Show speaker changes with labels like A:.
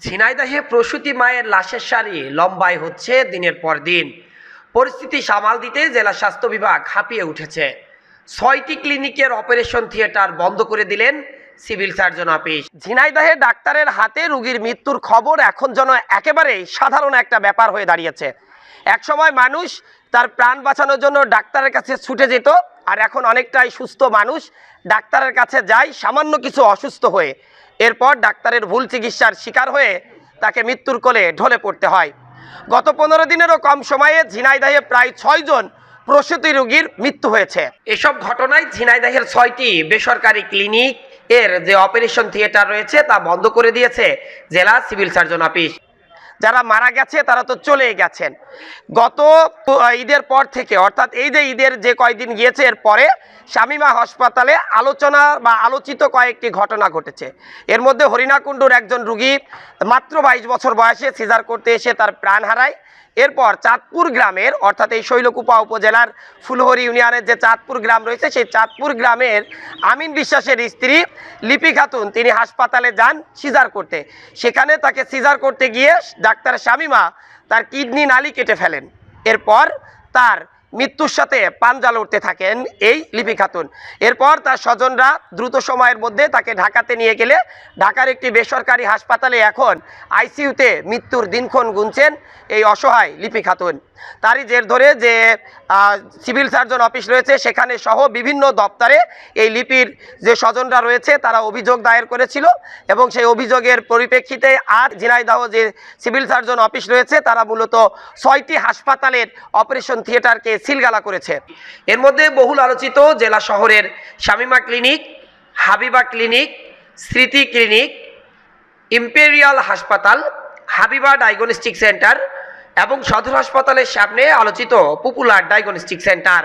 A: ঝিনাইদহে প্রসূতি মায়ের লাশের সারি লম্বায় হচ্ছে দিনের পর দিন। পরিস্থিতি সামাল দিতে জেলা স্বাস্থ্য বিভাগ হাঁপিয়ে উঠেছে। ৬টি ক্লিনিকের অপারেশন থিয়েটার বন্ধ করে দিলেন সিভিল সার্জন অফিস। ঝিনাইদহে ডাক্তারের হাতে রোগীর মৃত্যুর খবর এখন যেন একেবারেই সাধারণ একটা ব্যাপার হয়ে দাঁড়িয়েছে। একসময় মানুষ তার প্রাণ বাঁচানোর জন্য ডাক্তারের কাছে ছুটে যেত, আর এখন অনেকটাই সুস্থ মানুষ ডাক্তারের কাছে যায় সামান্য কিছু অসুস্থ হয়ে। এরপর ডাক্তারের ভুল চিকিৎসার শিকার হয়ে তাকে মৃত্যুর কোলে ঢলে পড়তে হয়। গত 15 দিনেরও কম সময়ে ঝিনাইদহে প্রায় 6 জন প্রসূতি রোগীর মৃত্যু হয়েছে। এসব ঘটনায় ঝিনাইদহের 6টি বেসরকারি ক্লিনিক এর যে অপারেশন থিয়েটার রয়েছে তা বন্ধ করে দিয়েছে জেলা সিভিল সার্জন অফিস। যারা মারা গেছে তারা তো চলেই গেছেন। গত ঈদের পর থেকে, অর্থাৎ এই যে ঈদের যে কয়েকদিন গিয়েছে এর পরে শামীমা হাসপাতালে আলোচনা বা আলোচিত কয়েকটি ঘটনা ঘটেছে। এর মধ্যে হরিণাকুণ্ডুর একজন রোগী মাত্র 22 বছর বয়সে সিজার করতে এসে তার প্রাণ হারায়। এরপর চাঁদপুর গ্রামের, অর্থাৎ এই শৈলকুপা উপজেলার ফুলহরি ইউনিয়নের যে চাঁদপুর গ্রাম রয়েছে, সেই চাঁদপুর গ্রামের আমিন বিশ্বাসের স্ত্রী লিপি খাতুন তিনি হাসপাতালে যান সিজার করতে। সেখানে তাকে সিজার করতে গিয়ে ডাক্তার শামীমা তার কিডনি নালি কেটে ফেলেন। এরপর তার মৃত্যুর সাথে পাঞ্জা লড়তে থাকেন এই লিপি খাতুন। এরপর তার স্বজনরা দ্রুত সময়ের মধ্যে তাকে ঢাকাতে নিয়ে গেলে ঢাকার একটি বেসরকারি হাসপাতালে এখন আইসিইউতে মৃত্যুর দিনক্ষণ গুনছেন এই অসহায় লিপি খাতুন। তারই জের ধরে যে সিভিল সার্জন অফিস রয়েছে সেখানে সহ বিভিন্ন দপ্তরে এই লিপির যে স্বজনরা রয়েছে তারা অভিযোগ দায়ের করেছিল, এবং সেই অভিযোগের পরিপ্রেক্ষিতে আজ ঝিনাইদহ যে সিভিল সার্জন অফিস রয়েছে তারা মূলত 6টি হাসপাতালের অপারেশন থিয়েটারকে সিলগালা করেছে। এর মধ্যে বহুল আলোচিত জেলা শহরের শামীমা ক্লিনিক, হাবিবা ক্লিনিক, স্মৃতি ক্লিনিক, ইম্পেরিয়াল হাসপাতাল, হাবিবা ডায়াগনস্টিক সেন্টার এবং সদর হাসপাতালের সামনে আলোচিত পপুলার ডায়াগনস্টিক সেন্টার।